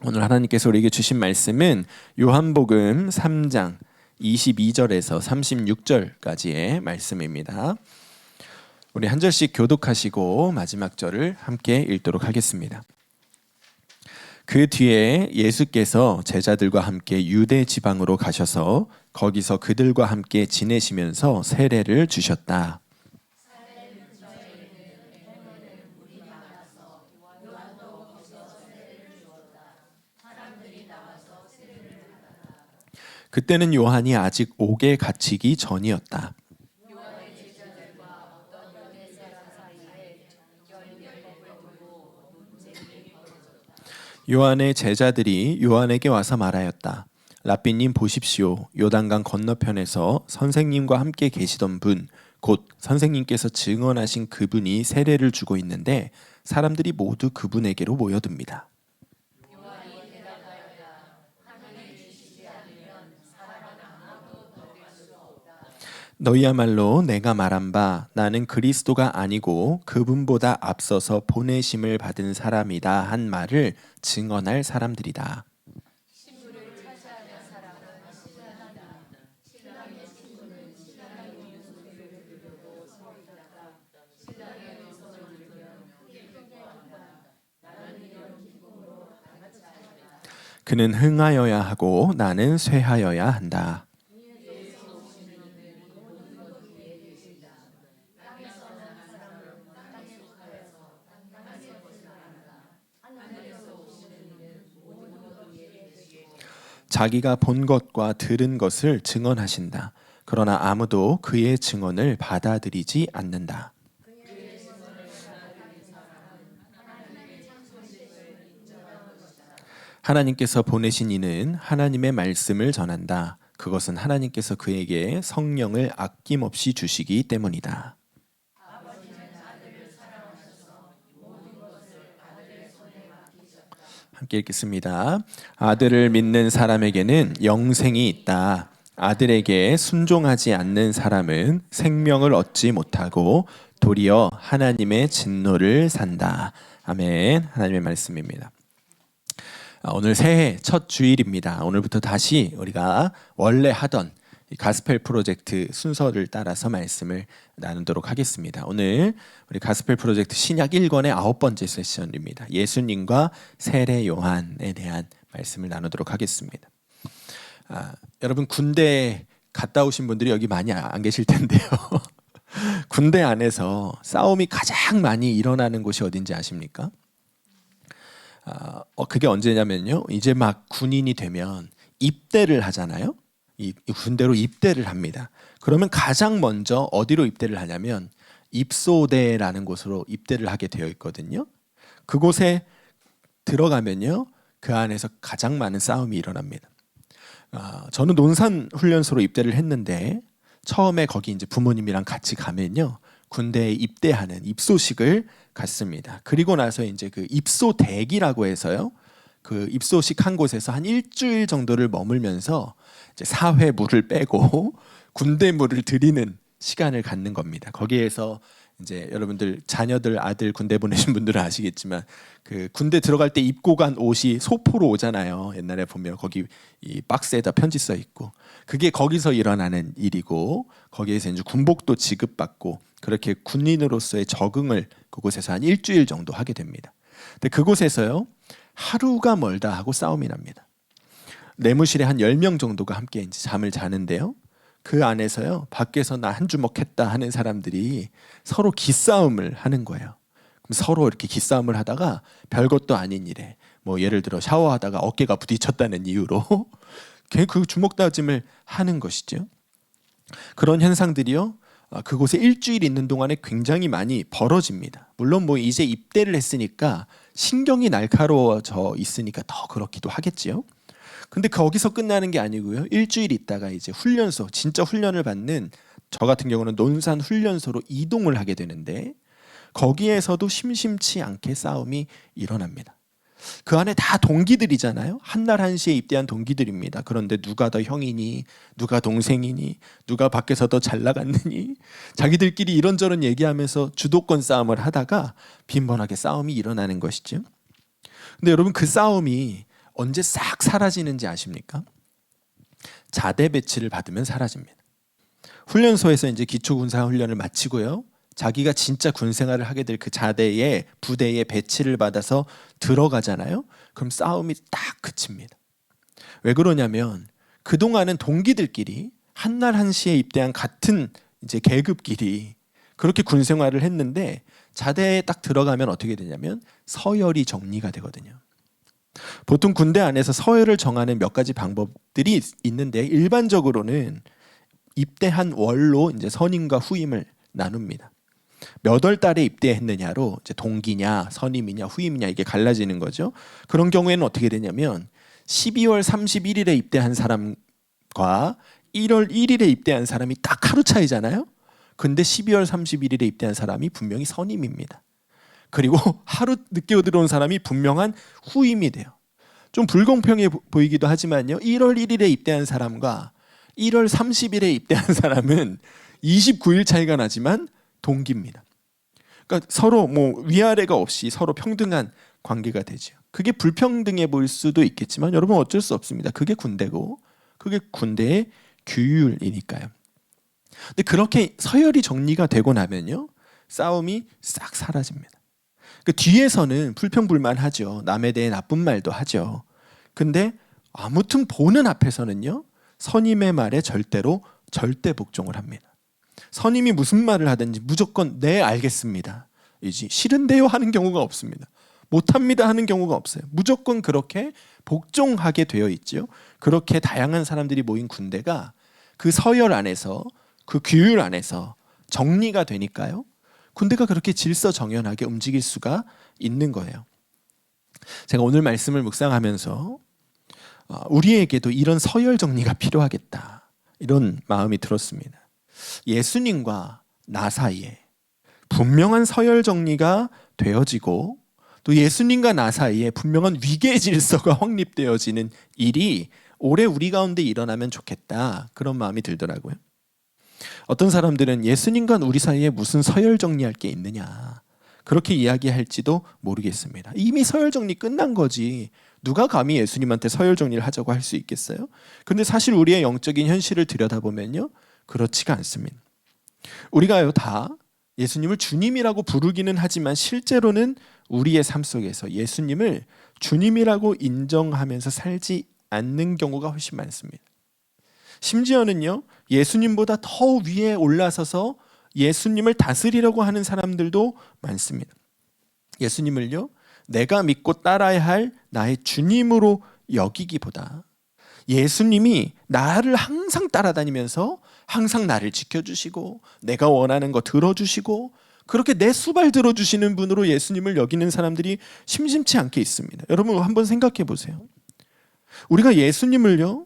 오늘 하나님께서 우리에게 주신 말씀은 요한복음 3장 22절에서 36절까지의 말씀입니다. 우리 한 절씩 교독하시고 마지막 절을 함께 읽도록 하겠습니다. 그 뒤에 예수께서 제자들과 함께 유대 지방으로 가셔서 거기서 그들과 함께 지내시면서 세례를 주셨다. 그때는 요한이 아직 옥에 갇히기 전이었다. 요한의 제자들이 요한에게 와서 말하였다. 랍비님 보십시오. 요단강 건너편에서 선생님과 함께 계시던 분, 곧 선생님께서 증언하신 그분이 세례를 주고 있는데 사람들이 모두 그분에게로 모여듭니다. 너희야말로 내가 말한 바 나는 그리스도가 아니고 그분보다 앞서서 보내심을 받은 사람이다 한 말을 증언할 사람들이다. 그는 흥하여야 하고 나는 쇠하여야 한다. 자기가 본 것과 들은 것을 증언하신다. 그러나 아무도 그의 증언을 받아들이지 않는다. 하나님께서 보내신 이는 하나님의 말씀을 전한다. 그것은 하나님께서 그에게 성령을 아낌없이 주시기 때문이다. 함께 읽겠습니다. 아들을 믿는 사람에게는 영생이 있다. 아들에게 순종하지 않는 사람은 생명을 얻지 못하고 도리어 하나님의 진노를 산다. 아멘. 하나님의 말씀입니다. 오늘 새해 첫 주일입니다. 오늘부터 다시 우리가 원래 하던 가스펠 프로젝트 순서를 따라서 말씀을 나누도록 하겠습니다. 오늘 우리 가스펠 프로젝트 신약 1권의 9번째 세션입니다. 예수님과 세례 요한에 대한 말씀을 나누도록 하겠습니다. 여러분 군대 갔다 오신 분들이 여기 많이 안 계실 텐데요. 군대 안에서 싸움이 가장 많이 일어나는 곳이 어딘지 아십니까? 그게 언제냐면요. 이제 막 군인이 되면 입대를 하잖아요. 이 군대로 입대를 합니다. 그러면 가장 먼저 어디로 입대를 하냐면 입소대라는 곳으로 입대를 하게 되어 있거든요. 그곳에 들어가면요. 그 안에서 가장 많은 싸움이 일어납니다. 저는 논산훈련소로 입대를 했는데 처음에 거기 이제 부모님이랑 같이 가면요. 군대에 입대하는 입소식을 갔습니다. 그리고 나서 이제 그 입소대기라고 해서요. 그 입소식 한 곳에서 한 일주일 정도를 머물면서 이제 사회 물을 빼고 군대 물을 드리는 시간을 갖는 겁니다. 거기에서 이제 여러분들 자녀들 아들 군대 보내신 분들은 아시겠지만 그 군대 들어갈 때 입고 간 옷이 소포로 오잖아요. 옛날에 보면 거기 이 박스에다 편지 써 있고 그게 거기서 일어나는 일이고 거기에서 이제 군복도 지급받고 그렇게 군인으로서의 적응을 그곳에서 한 일주일 정도 하게 됩니다. 근데 그곳에서요. 하루가 멀다 하고 싸움이 납니다. 내무실에 한 10명 정도가 함께 이제 잠을 자는데요. 그 안에서요. 밖에서 나 한 주먹 했다 하는 사람들이 서로 기싸움을 하는 거예요. 그럼 서로 이렇게 기싸움을 하다가 별것도 아닌 일에 뭐 예를 들어 샤워하다가 어깨가 부딪혔다는 이유로 그 주먹 다짐을 하는 것이죠. 그런 현상들이요. 그곳에 일주일 있는 동안에 굉장히 많이 벌어집니다. 물론 뭐 이제 입대를 했으니까 신경이 날카로워져 있으니까 더 그렇기도 하겠지요. 근데 거기서 끝나는 게 아니고요. 일주일 있다가 이제 훈련소, 진짜 훈련을 받는 저 같은 경우는 논산 훈련소로 이동을 하게 되는데 거기에서도 심심치 않게 싸움이 일어납니다. 그 안에 다 동기들이잖아요. 한날 한시에 입대한 동기들입니다. 그런데 누가 더 형이니, 누가 동생이니, 누가 밖에서 더 잘 나갔느니 자기들끼리 이런저런 얘기하면서 주도권 싸움을 하다가 빈번하게 싸움이 일어나는 것이죠. 근데 여러분 그 싸움이 언제 싹 사라지는지 아십니까? 자대 배치를 받으면 사라집니다. 훈련소에서 이제 기초 군사 훈련을 마치고요. 자기가 진짜 군 생활을 하게 될 그 자대에 부대에 배치를 받아서 들어가잖아요. 그럼 싸움이 딱 그칩니다. 왜 그러냐면 그동안은 동기들끼리 한날 한시에 입대한 같은 이제 계급끼리 그렇게 군 생활을 했는데 자대에 딱 들어가면 어떻게 되냐면 서열이 정리가 되거든요. 보통 군대 안에서 서열을 정하는 몇 가지 방법들이 있는데 일반적으로는 입대한 월로 이제 선임과 후임을 나눕니다. 몇 월 달에 입대했느냐로 이제 동기냐, 선임이냐, 후임이냐 이게 갈라지는 거죠. 그런 경우에는 어떻게 되냐면 12월 31일에 입대한 사람과 1월 1일에 입대한 사람이 딱 하루 차이잖아요. 근데 12월 31일에 입대한 사람이 분명히 선임입니다. 그리고 하루 늦게 들어온 사람이 분명한 후임이 돼요. 좀 불공평해 보이기도 하지만요. 1월 1일에 입대한 사람과 1월 30일에 입대한 사람은 29일 차이가 나지만 동기입니다. 그러니까 서로 뭐 위아래가 없이 서로 평등한 관계가 되죠. 그게 불평등해 보일 수도 있겠지만 여러분 어쩔 수 없습니다. 그게 군대고 그게 군대의 규율이니까요. 근데 그렇게 서열이 정리가 되고 나면요. 싸움이 싹 사라집니다. 그 뒤에서는 불평불만하죠. 남에 대해 나쁜 말도 하죠. 근데 아무튼 보는 앞에서는요. 선임의 말에 절대로 절대 복종을 합니다. 선임이 무슨 말을 하든지 무조건 네 알겠습니다. 이지 싫은데요 하는 경우가 없습니다. 못합니다 하는 경우가 없어요. 무조건 그렇게 복종하게 되어 있죠. 그렇게 다양한 사람들이 모인 군대가 그 서열 안에서 그 규율 안에서 정리가 되니까요. 군대가 그렇게 질서정연하게 움직일 수가 있는 거예요. 제가 오늘 말씀을 묵상하면서 우리에게도 이런 서열 정리가 필요하겠다. 이런 마음이 들었습니다. 예수님과 나 사이에 분명한 서열 정리가 되어지고 또 예수님과 나 사이에 분명한 위계 질서가 확립되어지는 일이 올해 우리 가운데 일어나면 좋겠다. 그런 마음이 들더라고요. 어떤 사람들은 예수님과 우리 사이에 무슨 서열 정리할 게 있느냐 그렇게 이야기할지도 모르겠습니다. 이미 서열 정리 끝난 거지 누가 감히 예수님한테 서열 정리를 하자고 할 수 있겠어요? 근데 사실 우리의 영적인 현실을 들여다보면요 그렇지가 않습니다. 우리가요 다 예수님을 주님이라고 부르기는 하지만 실제로는 우리의 삶 속에서 예수님을 주님이라고 인정하면서 살지 않는 경우가 훨씬 많습니다. 심지어는요 예수님보다 더 위에 올라서서 예수님을 다스리려고 하는 사람들도 많습니다. 예수님을요 내가 믿고 따라야 할 나의 주님으로 여기기보다 예수님이 나를 항상 따라다니면서 항상 나를 지켜주시고 내가 원하는 거 들어주시고 그렇게 내 수발 들어주시는 분으로 예수님을 여기는 사람들이 심심치 않게 있습니다. 여러분 한번 생각해 보세요. 우리가 예수님을요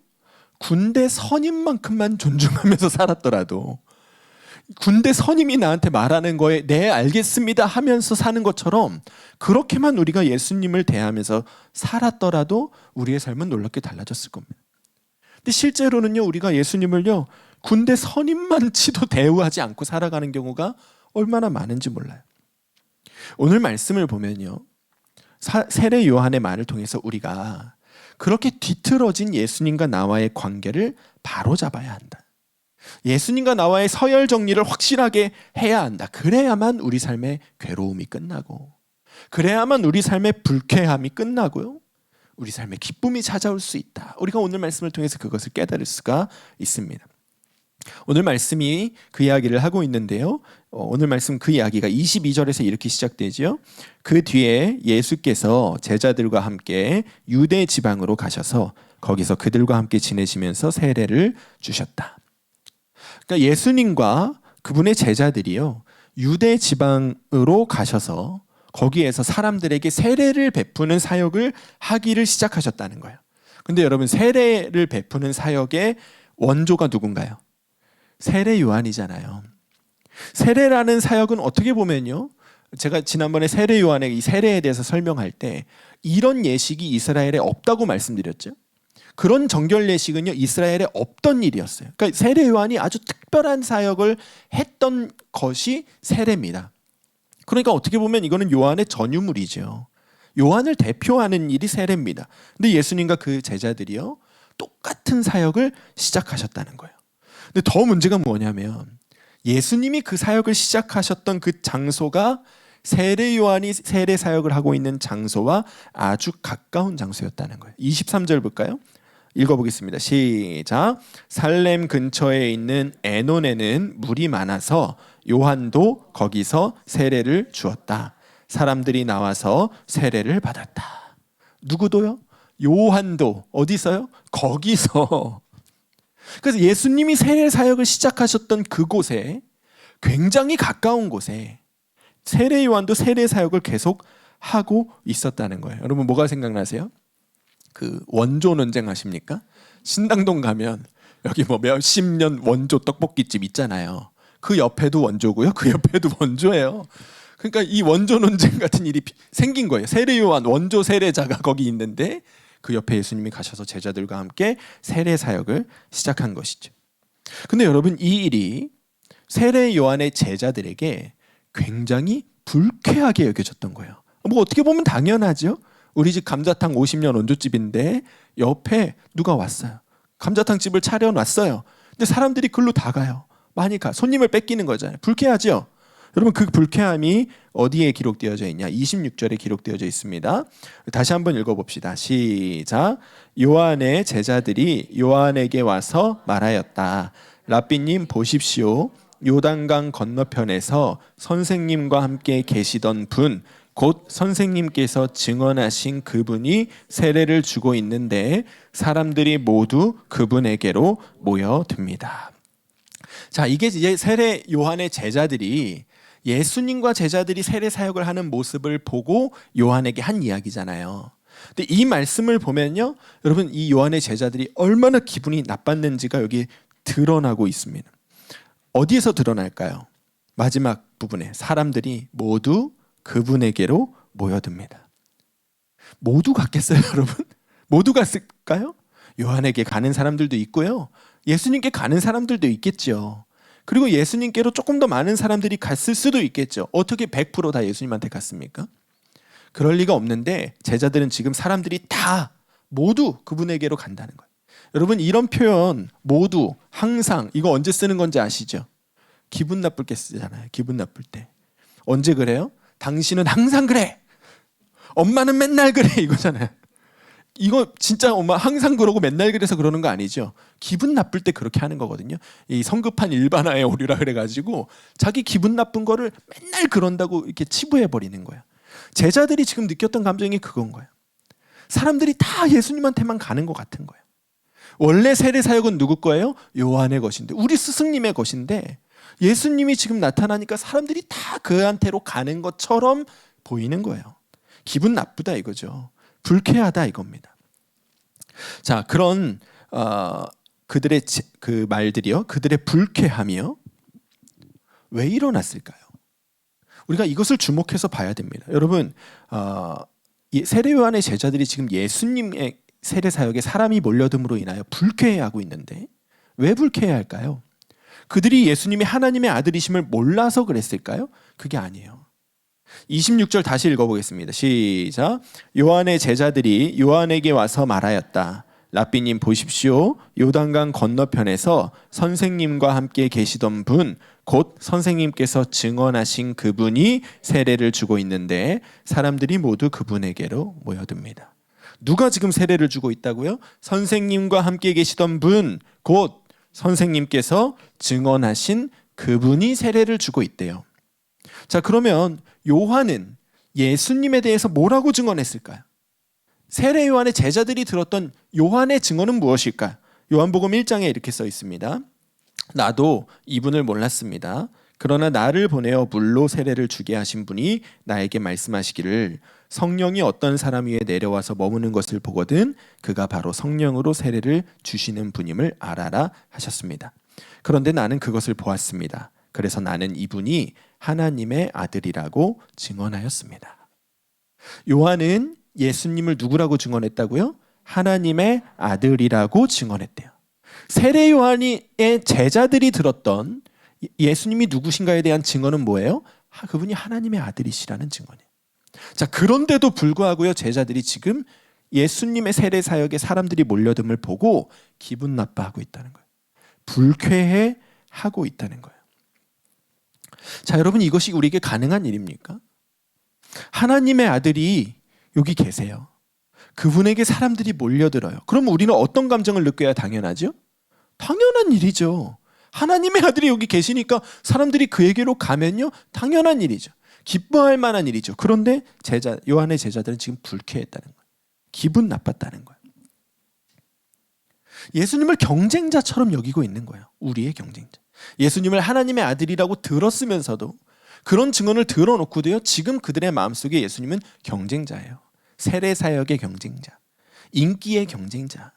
군대 선임만큼만 존중하면서 살았더라도 군대 선임이 나한테 말하는 거에 네 알겠습니다 하면서 사는 것처럼 그렇게만 우리가 예수님을 대하면서 살았더라도 우리의 삶은 놀랍게 달라졌을 겁니다. 근데 실제로는요 우리가 예수님을요 군대 선임만치도 대우하지 않고 살아가는 경우가 얼마나 많은지 몰라요. 오늘 말씀을 보면요 세례 요한의 말을 통해서 우리가 그렇게 뒤틀어진 예수님과 나와의 관계를 바로잡아야 한다. 예수님과 나와의 서열 정리를 확실하게 해야 한다. 그래야만 우리 삶의 괴로움이 끝나고 그래야만 우리 삶의 불쾌함이 끝나고요. 우리 삶의 기쁨이 찾아올 수 있다. 우리가 오늘 말씀을 통해서 그것을 깨달을 수가 있습니다. 오늘 말씀이 그 이야기를 하고 있는데요. 오늘 말씀 그 이야기가 22절에서 이렇게 시작되죠. 그 뒤에 예수께서 제자들과 함께 유대 지방으로 가셔서 거기서 그들과 함께 지내시면서 세례를 주셨다. 그러니까 예수님과 그분의 제자들이요. 유대 지방으로 가셔서 거기에서 사람들에게 세례를 베푸는 사역을 하기를 시작하셨다는 거예요. 근데 여러분 세례를 베푸는 사역의 원조가 누군가요? 세례 요한이잖아요. 세례라는 사역은 어떻게 보면요. 제가 지난번에 세례 요한의 이 세례에 대해서 설명할 때 이런 예식이 이스라엘에 없다고 말씀드렸죠. 그런 정결 예식은요 이스라엘에 없던 일이었어요. 그러니까 세례 요한이 아주 특별한 사역을 했던 것이 세례입니다. 그러니까 어떻게 보면 이거는 요한의 전유물이죠. 요한을 대표하는 일이 세례입니다. 근데 예수님과 그 제자들이요, 똑같은 사역을 시작하셨다는 거예요. 근데 더 문제가 뭐냐면 예수님이 그 사역을 시작하셨던 그 장소가 세례 요한이 세례 사역을 하고 있는 장소와 아주 가까운 장소였다는 거예요. 23절 볼까요? 읽어보겠습니다. 시작. 살렘 근처에 있는 에논에는 물이 많아서 요한도 거기서 세례를 주었다. 사람들이 나와서 세례를 받았다. 누구도요? 요한도. 어디서요? 거기서. 그래서 예수님이 세례 사역을 시작하셨던 그곳에, 굉장히 가까운 곳에 세례 요한도 세례 사역을 계속 하고 있었다는 거예요. 여러분 뭐가 생각나세요? 그 원조 논쟁 아십니까? 신당동 가면 여기 뭐 몇십 년 원조 떡볶이집 있잖아요. 그 옆에도 원조고요, 그 옆에도 원조예요. 그러니까 이 원조 논쟁 같은 일이 생긴 거예요. 세례 요한 원조 세례자가 거기 있는데 그 옆에 예수님이 가셔서 제자들과 함께 세례 사역을 시작한 것이죠. 근데 여러분, 이 일이 세례 요한의 제자들에게 굉장히 불쾌하게 여겨졌던 거예요. 뭐 어떻게 보면 당연하죠. 우리 집 감자탕 50년 원조집인데 옆에 누가 왔어요. 감자탕 집을 차려놨어요. 근데 사람들이 글로 다 가요. 많이 가. 손님을 뺏기는 거잖아요. 불쾌하죠. 여러분, 그 불쾌함이 어디에 기록되어져 있냐? 26절에 기록되어져 있습니다. 다시 한번 읽어봅시다. 시작. 요한의 제자들이 요한에게 와서 말하였다. 랍비님 보십시오. 요단강 건너편에서 선생님과 함께 계시던 분, 곧 선생님께서 증언하신 그분이 세례를 주고 있는데 사람들이 모두 그분에게로 모여듭니다. 자, 이게 이제 세례 요한의 제자들이 예수님과 제자들이 세례 사역을 하는 모습을 보고 요한에게 한 이야기잖아요. 근데 이 말씀을 보면요, 여러분, 이 요한의 제자들이 얼마나 기분이 나빴는지가 여기 드러나고 있습니다. 어디에서 드러날까요? 마지막 부분에 사람들이 모두 그분에게로 모여듭니다. 모두 갔겠어요, 여러분? 모두 갔을까요? 요한에게 가는 사람들도 있고요, 예수님께 가는 사람들도 있겠죠. 그리고 예수님께로 조금 더 많은 사람들이 갔을 수도 있겠죠. 어떻게 100% 다 예수님한테 갔습니까? 그럴 리가 없는데 제자들은 지금 사람들이 다 모두 그분에게로 간다는 거예요. 여러분, 이런 표현 모두, 항상, 이거 언제 쓰는 건지 아시죠? 기분 나쁠 때 쓰잖아요. 기분 나쁠 때. 언제 그래요? 당신은 항상 그래. 엄마는 맨날 그래. 이거잖아요. 이거 진짜 엄마 항상 그러고 맨날 그래서 그러는 거 아니죠? 기분 나쁠 때 그렇게 하는 거거든요. 이 성급한 일반화의 오류라 그래가지고 자기 기분 나쁜 거를 맨날 그런다고 이렇게 치부해 버리는 거야. 제자들이 지금 느꼈던 감정이 그건 거예요. 사람들이 다 예수님한테만 가는 것 같은 거예요. 원래 세례 사역은 누구 거예요? 요한의 것인데, 우리 스승님의 것인데, 예수님이 지금 나타나니까 사람들이 다 그한테로 가는 것처럼 보이는 거예요. 기분 나쁘다 이거죠. 불쾌하다 이겁니다. 자, 그런 그들의 그 말들이요, 그들의 불쾌함이요, 왜 일어났을까요? 우리가 이것을 주목해서 봐야 됩니다. 여러분, 세례 요한의 제자들이 지금 예수님의 세례 사역에 사람이 몰려듦으로 인하여 불쾌해하고 있는데 왜 불쾌해할까요? 그들이 예수님이 하나님의 아들이심을 몰라서 그랬을까요? 그게 아니에요. 26절 다시 읽어보겠습니다. 시작. 요한의 제자들이 요한에게 와서 말하였다. 랍비님 보십시오. 요단강 건너편에서 선생님과 함께 계시던 분, 곧 선생님께서 증언하신 그분이 세례를 주고 있는데 사람들이 모두 그분에게로 모여듭니다. 누가 지금 세례를 주고 있다고요? 선생님과 함께 계시던 분, 곧 선생님께서 증언하신 그분이 세례를 주고 있대요. 자, 그러면 요한은 예수님에 대해서 뭐라고 증언했을까요? 세례 요한의 제자들이 들었던 요한의 증언은 무엇일까요? 요한복음 1장에 이렇게 써 있습니다. 나도 이분을 몰랐습니다. 그러나 나를 보내어 물로 세례를 주게 하신 분이 나에게 말씀하시기를 성령이 어떤 사람 위에 내려와서 머무는 것을 보거든 그가 바로 성령으로 세례를 주시는 분임을 알아라 하셨습니다. 그런데 나는 그것을 보았습니다. 그래서 나는 이분이 하나님의 아들이라고 증언하였습니다. 요한은 예수님을 누구라고 증언했다고요? 하나님의 아들이라고 증언했대요. 세례 요한의 제자들이 들었던 예수님이 누구신가에 대한 증언은 뭐예요? 그분이 하나님의 아들이시라는 증언이에요. 자, 그런데도 불구하고요, 제자들이 지금 예수님의 세례 사역에 사람들이 몰려듦을 보고 기분 나빠하고 있다는 거예요. 불쾌해 하고 있다는 거예요. 자, 여러분, 이것이 우리에게 가능한 일입니까? 하나님의 아들이 여기 계세요. 그분에게 사람들이 몰려들어요. 그럼 우리는 어떤 감정을 느껴야 당연하죠? 당연한 일이죠. 하나님의 아들이 여기 계시니까 사람들이 그에게로 가면요, 당연한 일이죠. 기뻐할 만한 일이죠. 그런데 요한의 제자들은 지금 불쾌했다는 거예요. 기분 나빴다는 거예요. 예수님을 경쟁자처럼 여기고 있는 거예요. 우리의 경쟁자. 예수님을 하나님의 아들이라고 들었으면서도 그런 증언을 들어놓고도요, 지금 그들의 마음속에 예수님은 경쟁자예요. 세례 사역의 경쟁자, 인기의 경쟁자.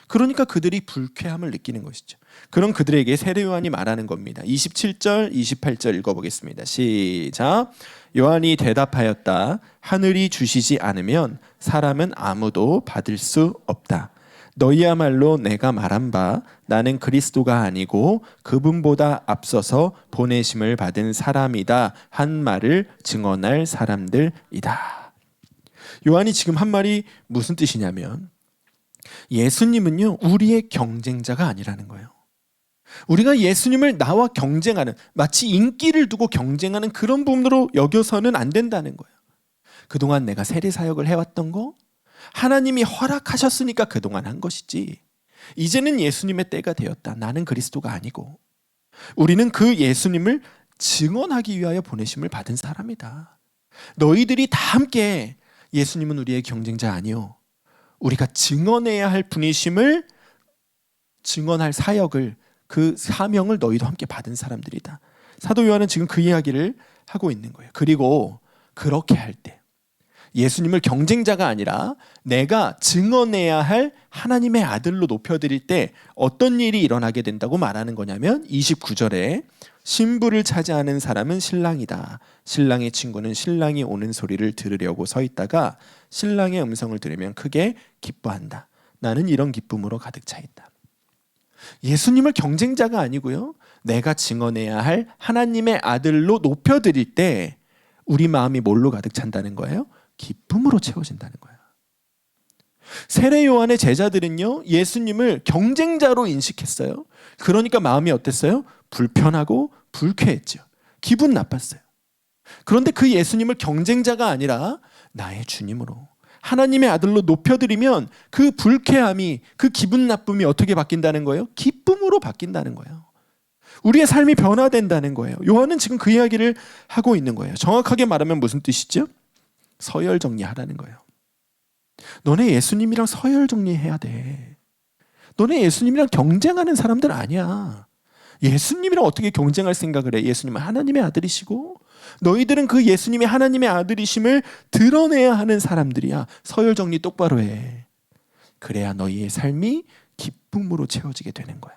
그러니까 그들이 불쾌함을 느끼는 것이죠. 그럼 그들에게 세례 요한이 말하는 겁니다. 27절, 28절 읽어보겠습니다. 시작. 요한이 대답하였다. 하늘이 주시지 않으면 사람은 아무도 받을 수 없다. 너희야말로 내가 말한 바 나는 그리스도가 아니고 그분보다 앞서서 보내심을 받은 사람이다 한 말을 증언할 사람들이다. 요한이 지금 한 말이 무슨 뜻이냐면, 예수님은요, 우리의 경쟁자가 아니라는 거예요. 우리가 예수님을 나와 경쟁하는, 마치 인기를 두고 경쟁하는 그런 부분으로 여겨서는 안 된다는 거예요. 그동안 내가 세례 사역을 해왔던 거 하나님이 허락하셨으니까 그동안 한 것이지, 이제는 예수님의 때가 되었다. 나는 그리스도가 아니고 우리는 그 예수님을 증언하기 위하여 보내심을 받은 사람이다. 너희들이 다 함께 예수님은 우리의 경쟁자 아니요, 우리가 증언해야 할 분이심을, 증언할 사역을, 그 사명을 너희도 함께 받은 사람들이다. 사도 요한은 지금 그 이야기를 하고 있는 거예요. 그리고 그렇게 할 때 예수님을 경쟁자가 아니라 내가 증언해야 할 하나님의 아들로 높여드릴 때 어떤 일이 일어나게 된다고 말하는 거냐면, 29절에 신부를 차지하는 사람은 신랑이다. 신랑의 친구는 신랑이 오는 소리를 들으려고 서 있다가 신랑의 음성을 들으면 크게 기뻐한다. 나는 이런 기쁨으로 가득 차 있다. 예수님을 경쟁자가 아니고요, 내가 증언해야 할 하나님의 아들로 높여드릴 때 우리 마음이 뭘로 가득 찬다는 거예요? 기쁨으로 채워진다는 거예요. 세례 요한의 제자들은요, 예수님을 경쟁자로 인식했어요. 그러니까 마음이 어땠어요? 불편하고 불쾌했죠. 기분 나빴어요. 그런데 그 예수님을 경쟁자가 아니라 나의 주님으로, 하나님의 아들로 높여드리면 그 불쾌함이, 그 기분 나쁨이 어떻게 바뀐다는 거예요? 기쁨으로 바뀐다는 거예요. 우리의 삶이 변화된다는 거예요. 요한은 지금 그 이야기를 하고 있는 거예요. 정확하게 말하면 무슨 뜻이죠? 서열 정리하라는 거예요. 너네 예수님이랑 서열 정리해야 돼. 너네 예수님이랑 경쟁하는 사람들 아니야. 예수님이랑 어떻게 경쟁할 생각을 해? 예수님은 하나님의 아들이시고 너희들은 그 예수님이 하나님의 아들이심을 드러내야 하는 사람들이야. 서열 정리 똑바로 해. 그래야 너희의 삶이 기쁨으로 채워지게 되는 거야.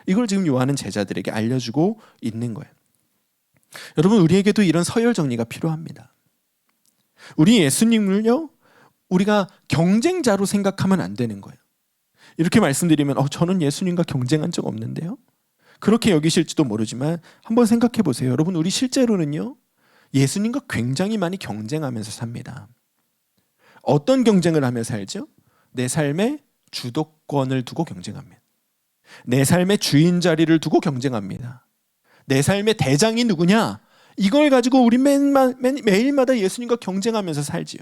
이걸 지금 요한은 제자들에게 알려주고 있는 거예요. 여러분, 우리에게도 이런 서열 정리가 필요합니다. 우리 예수님을요, 우리가 경쟁자로 생각하면 안 되는 거예요. 이렇게 말씀드리면 저는 예수님과 경쟁한 적 없는데요, 그렇게 여기실지도 모르지만 한번 생각해 보세요. 여러분, 우리 실제로는요, 예수님과 굉장히 많이 경쟁하면서 삽니다. 어떤 경쟁을 하며 살죠? 내 삶의 주도권을 두고 경쟁합니다. 내 삶의 주인 자리를 두고 경쟁합니다. 내 삶의 대장이 누구냐? 이걸 가지고 우리 매일마다 예수님과 경쟁하면서 살지요.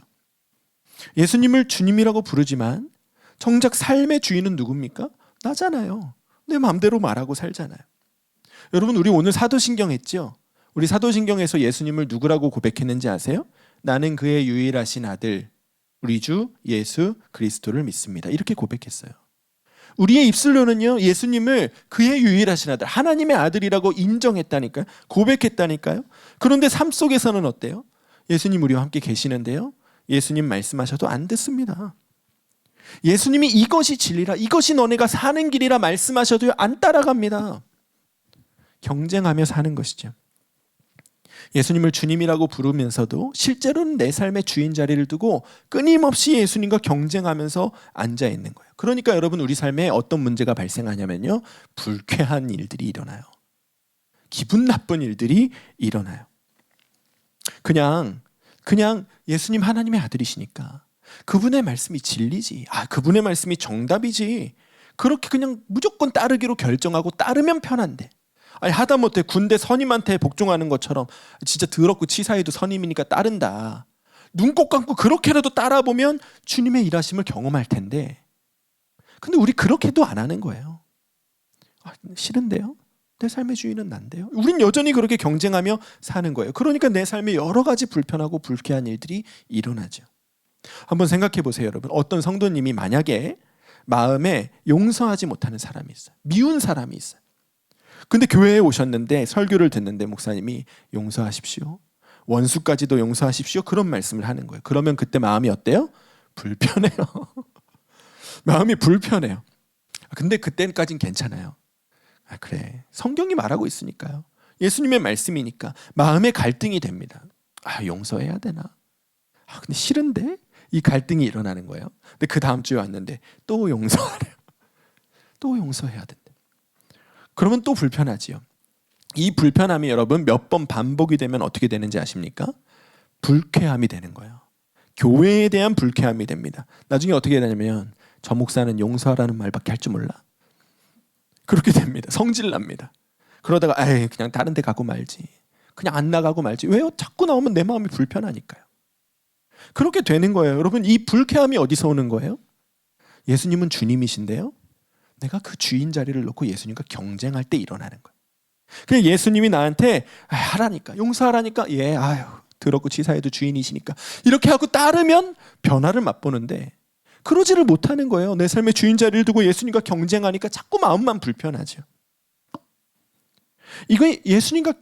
예수님을 주님이라고 부르지만 정작 삶의 주인은 누굽니까? 나잖아요. 내 마음대로 말하고 살잖아요. 여러분, 우리 오늘 사도신경 했죠? 우리 사도신경에서 예수님을 누구라고 고백했는지 아세요? 나는 그의 유일하신 아들, 우리 주 예수 그리스도를 믿습니다. 이렇게 고백했어요. 우리의 입술로는요, 예수님을 그의 유일하신 아들, 하나님의 아들이라고 인정했다니까요. 고백했다니까요. 그런데 삶 속에서는 어때요? 예수님 우리와 함께 계시는데요, 예수님 말씀하셔도 안 듣습니다. 예수님이 이것이 진리라, 이것이 너네가 사는 길이라 말씀하셔도요, 안 따라갑니다. 경쟁하며 사는 것이죠. 예수님을 주님이라고 부르면서도 실제로는 내 삶의 주인 자리를 두고 끊임없이 예수님과 경쟁하면서 앉아 있는 거예요. 그러니까 여러분, 우리 삶에 어떤 문제가 발생하냐면요, 불쾌한 일들이 일어나요. 기분 나쁜 일들이 일어나요. 그냥 그냥 예수님 하나님의 아들이시니까 그분의 말씀이 진리지. 그분의 말씀이 정답이지. 그렇게 그냥 무조건 따르기로 결정하고 따르면 편한데. 하다못해 군대 선임한테 복종하는 것처럼 진짜 더럽고 치사해도 선임이니까 따른다. 눈 꼭 감고 그렇게라도 따라보면 주님의 일하심을 경험할 텐데. 근데 우리 그렇게도 안 하는 거예요. 싫은데요? 내 삶의 주인은 난데요. 우린 여전히 그렇게 경쟁하며 사는 거예요. 그러니까 내 삶에 여러 가지 불편하고 불쾌한 일들이 일어나죠. 한번 생각해 보세요, 여러분. 어떤 성도님이 만약에 마음에 용서하지 못하는 사람이 있어요. 미운 사람이 있어요. 근데 교회에 오셨는데 설교를 듣는데 목사님이 용서하십시오. 원수까지도 용서하십시오. 그런 말씀을 하는 거예요. 그러면 그때 마음이 어때요? 불편해요. 마음이 불편해요. 근데 그때까진 괜찮아요. 그래. 성경이 말하고 있으니까요. 예수님의 말씀이니까 마음의 갈등이 됩니다. 용서해야 되나? 근데 싫은데? 이 갈등이 일어나는 거예요. 근데 그 다음 주에 왔는데 또 용서하래요. 또 용서해야 된대. 그러면 또 불편하지요. 이 불편함이 여러분 몇 번 반복이 되면 어떻게 되는지 아십니까? 불쾌함이 되는 거예요. 교회에 대한 불쾌함이 됩니다. 나중에 어떻게 되냐면 저 목사는 용서하라는 말밖에 할 줄 몰라. 그렇게 됩니다. 성질 납니다. 그러다가 그냥 다른 데 가고 말지. 그냥 안 나가고 말지. 왜요? 자꾸 나오면 내 마음이 불편하니까요. 그렇게 되는 거예요. 여러분, 이 불쾌함이 어디서 오는 거예요? 예수님은 주님이신데요. 내가 그 주인 자리를 놓고 예수님과 경쟁할 때 일어나는 거예요. 그냥 예수님이 나한테 하라니까, 용서하라니까, 더럽고 치사해도 주인이시니까 이렇게 하고 따르면 변화를 맛보는데 그러지를 못하는 거예요. 내 삶의 주인 자리를 두고 예수님과 경쟁하니까 자꾸 마음만 불편하죠. 이거 예수님과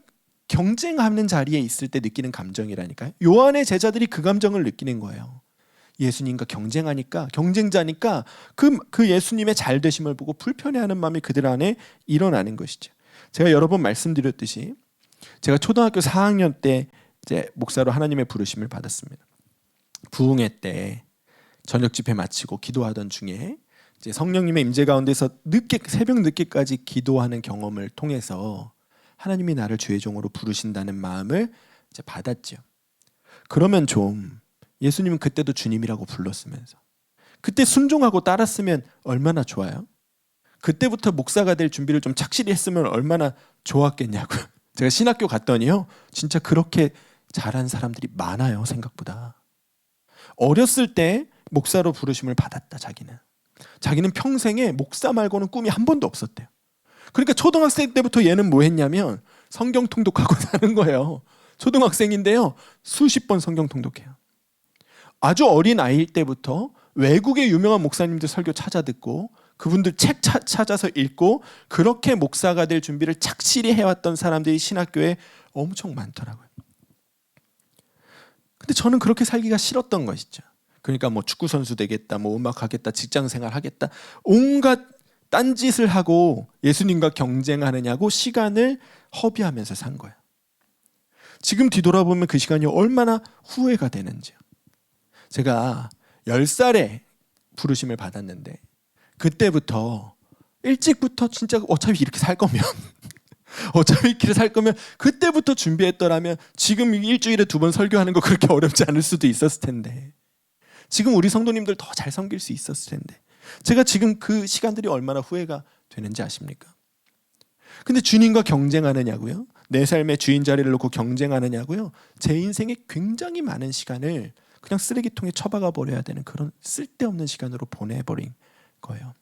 경쟁하는 자리에 있을 때 느끼는 감정이라니까요. 요한의 제자들이 그 감정을 느끼는 거예요. 예수님과 경쟁하니까, 경쟁자니까 그 예수님의 잘되심을 보고 불편해하는 마음이 그들 안에 일어나는 것이죠. 제가 여러 번 말씀드렸듯이 제가 초등학교 4학년 때 이제 목사로 하나님의 부르심을 받았습니다. 부흥회 때 저녁 집회 마치고 기도하던 중에 이제 성령님의 임재 가운데서 새벽 늦게까지 기도하는 경험을 통해서 하나님이 나를 주의 종으로 부르신다는 마음을 이제 받았죠. 그러면 좀 예수님은 그때도 주님이라고 불렀으면서 그때 순종하고 따랐으면 얼마나 좋아요? 그때부터 목사가 될 준비를 좀 착실히 했으면 얼마나 좋았겠냐고요. 제가 신학교 갔더니요, 진짜 그렇게 잘한 사람들이 많아요. 생각보다. 어렸을 때 목사로 부르심을 받았다. 자기는 평생에 목사 말고는 꿈이 한 번도 없었대요. 그러니까 초등학생 때부터 얘는 뭐 했냐면 성경 통독하고 사는 거예요. 초등학생인데요, 수십 번 성경 통독해요. 아주 어린 아이일 때부터 외국의 유명한 목사님들 설교 찾아 듣고 그분들 책 찾아서 읽고 그렇게 목사가 될 준비를 착실히 해왔던 사람들이 신학교에 엄청 많더라고요. 근데 저는 그렇게 살기가 싫었던 것이죠. 그러니까 뭐 축구 선수 되겠다, 뭐 음악 하겠다, 직장 생활 하겠다, 온갖 딴짓을 하고 예수님과 경쟁하느냐고 시간을 허비하면서 산 거예요. 지금 뒤돌아보면 그 시간이 얼마나 후회가 되는지요. 제가 10살에 부르심을 받았는데 그때부터 일찍부터 진짜 어차피 이렇게 살 거면 그때부터 준비했더라면 지금 일주일에 2번 설교하는 거 그렇게 어렵지 않을 수도 있었을 텐데, 지금 우리 성도님들 더 잘 섬길 수 있었을 텐데, 제가 지금 그 시간들이 얼마나 후회가 되는지 아십니까? 근데 주님과 경쟁하느냐고요? 내 삶의 주인 자리를 놓고 경쟁하느냐고요? 제 인생에 굉장히 많은 시간을 그냥 쓰레기통에 처박아 버려야 되는 그런 쓸데없는 시간으로 보내버린 거예요.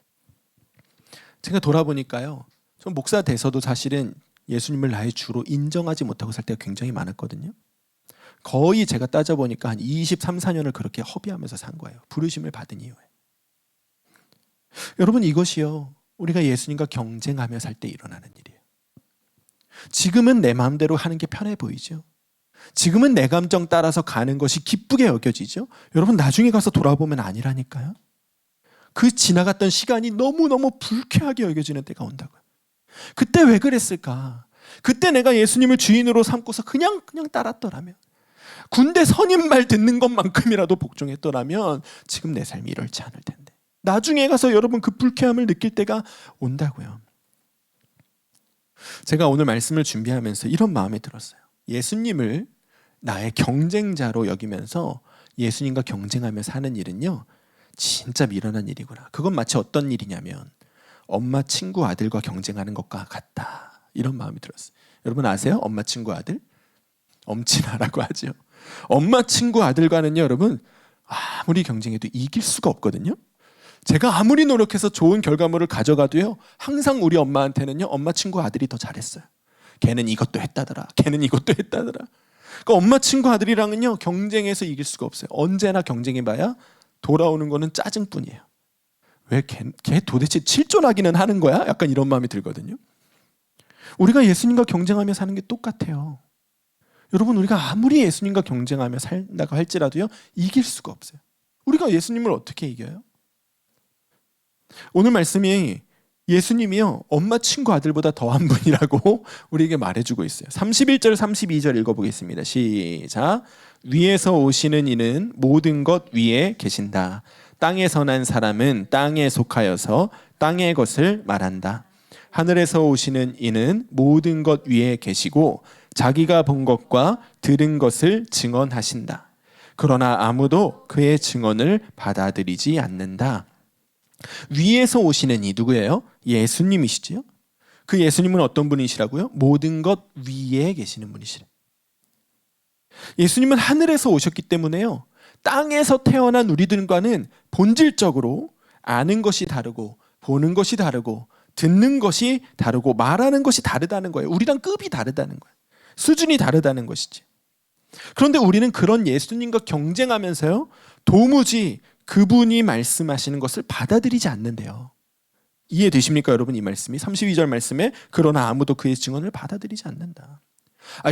제가 돌아보니까요, 전 목사 돼서도 사실은 예수님을 나의 주로 인정하지 못하고 살 때가 굉장히 많았거든요. 거의 제가 따져보니까 한 23, 4년을 그렇게 허비하면서 산 거예요. 부르심을 받은 이후에. 여러분, 이것이요, 우리가 예수님과 경쟁하며 살 때 일어나는 일이에요. 지금은 내 마음대로 하는 게 편해 보이죠. 지금은 내 감정 따라서 가는 것이 기쁘게 여겨지죠. 여러분, 나중에 가서 돌아보면 아니라니까요. 그 지나갔던 시간이 너무너무 불쾌하게 여겨지는 때가 온다고요. 그때 왜 그랬을까? 그때 내가 예수님을 주인으로 삼고서 그냥 따랐더라면, 군대 선임 말 듣는 것만큼이라도 복종했더라면 지금 내 삶이 이렇지 않을 텐데. 나중에 가서 여러분 그 불쾌함을 느낄 때가 온다고요. 제가 오늘 말씀을 준비하면서 이런 마음이 들었어요. 예수님을 나의 경쟁자로 여기면서 예수님과 경쟁하며 사는 일은요, 진짜 미련한 일이구나. 그건 마치 어떤 일이냐면 엄마 친구 아들과 경쟁하는 것과 같다. 이런 마음이 들었어요. 여러분 아세요? 엄마 친구 아들? 엄친아라고 하죠. 엄마 친구 아들과는요, 여러분 아무리 경쟁해도 이길 수가 없거든요. 제가 아무리 노력해서 좋은 결과물을 가져가도요, 항상 우리 엄마한테는요, 엄마 친구 아들이 더 잘했어요. 걔는 이것도 했다더라. 걔는 이것도 했다더라. 그러니까 엄마 친구 아들이랑은요, 경쟁해서 이길 수가 없어요. 언제나 경쟁해봐야 돌아오는 거는 짜증뿐이에요. 왜 걔 도대체 칠존하기는 하는 거야? 약간 이런 마음이 들거든요. 우리가 예수님과 경쟁하며 사는 게 똑같아요. 여러분, 우리가 아무리 예수님과 경쟁하며 산다고 할지라도요, 이길 수가 없어요. 우리가 예수님을 어떻게 이겨요? 오늘 말씀이 예수님이요, 엄마 친구 아들보다 더한 분이라고 우리에게 말해주고 있어요. 31절 32절 읽어보겠습니다. 시작. 위에서 오시는 이는 모든 것 위에 계신다. 땅에서 난 사람은 땅에 속하여서 땅의 것을 말한다. 하늘에서 오시는 이는 모든 것 위에 계시고 자기가 본 것과 들은 것을 증언하신다. 그러나 아무도 그의 증언을 받아들이지 않는다. 위에서 오시는 이 누구예요? 예수님이시지요. 그 예수님은 어떤 분이시라고요? 모든 것 위에 계시는 분이시래. 예수님은 하늘에서 오셨기 때문에요, 땅에서 태어난 우리들과는 본질적으로 아는 것이 다르고 보는 것이 다르고 듣는 것이 다르고 말하는 것이 다르다는 거예요. 우리랑 급이 다르다는 거예요. 수준이 다르다는 것이지. 그런데 우리는 그런 예수님과 경쟁하면서요, 도무지 그분이 말씀하시는 것을 받아들이지 않는데요. 이해되십니까, 여러분? 이 말씀이 32절 말씀에 그러나 아무도 그의 증언을 받아들이지 않는다.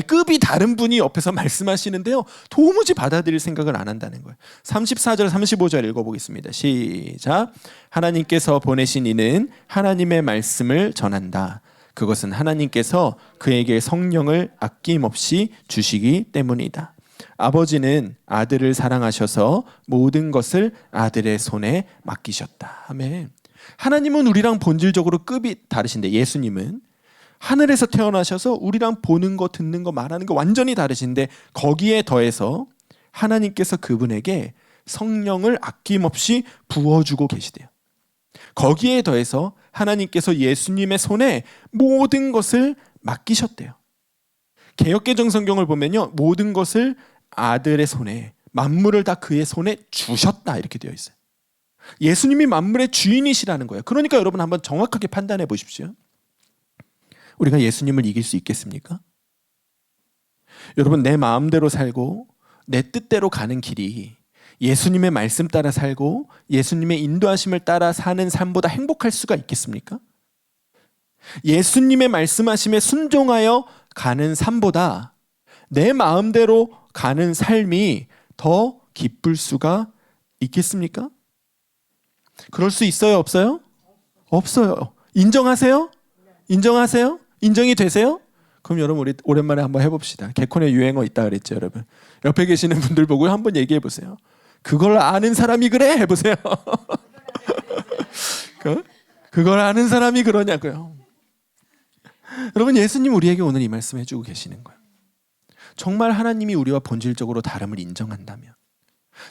급이 다른 분이 옆에서 말씀하시는데요, 도무지 받아들일 생각을 안 한다는 거예요. 34절 35절 읽어보겠습니다. 시작. 하나님께서 보내신 이는 하나님의 말씀을 전한다. 그것은 하나님께서 그에게 성령을 아낌없이 주시기 때문이다. 아버지는 아들을 사랑하셔서 모든 것을 아들의 손에 맡기셨다. 아멘. 하나님은 우리랑 본질적으로 급이 다르신데, 예수님은 하늘에서 태어나셔서 우리랑 보는 거, 듣는 거, 말하는 거 완전히 다르신데, 거기에 더해서 하나님께서 그분에게 성령을 아낌없이 부어주고 계시대요. 거기에 더해서 하나님께서 예수님의 손에 모든 것을 맡기셨대요. 개역개정 성경을 보면요, 모든 것을 아들의 손에, 만물을 다 그의 손에 주셨다 이렇게 되어 있어요. 예수님이 만물의 주인이시라는 거예요. 그러니까 여러분 한번 정확하게 판단해 보십시오. 우리가 예수님을 이길 수 있겠습니까? 여러분, 내 마음대로 살고 내 뜻대로 가는 길이 예수님의 말씀 따라 살고 예수님의 인도하심을 따라 사는 삶보다 행복할 수가 있겠습니까? 예수님의 말씀하심에 순종하여 가는 삶보다 내 마음대로 가는 삶이 더 기쁠 수가 있겠습니까? 그럴 수 있어요, 없어요? 없어요. 인정하세요? 인정하세요? 인정이 되세요? 그럼 여러분, 우리 오랜만에 한번 해봅시다. 개콘의 유행어 있다 그랬죠, 여러분. 옆에 계시는 분들 보고 한번 얘기해 보세요. 그걸 아는 사람이 그래? 해보세요. 그걸 아는 사람이 그러냐고요. 여러분, 예수님 우리에게 오늘 이 말씀 해주고 계시는 거예요. 정말 하나님이 우리와 본질적으로 다름을 인정한다면,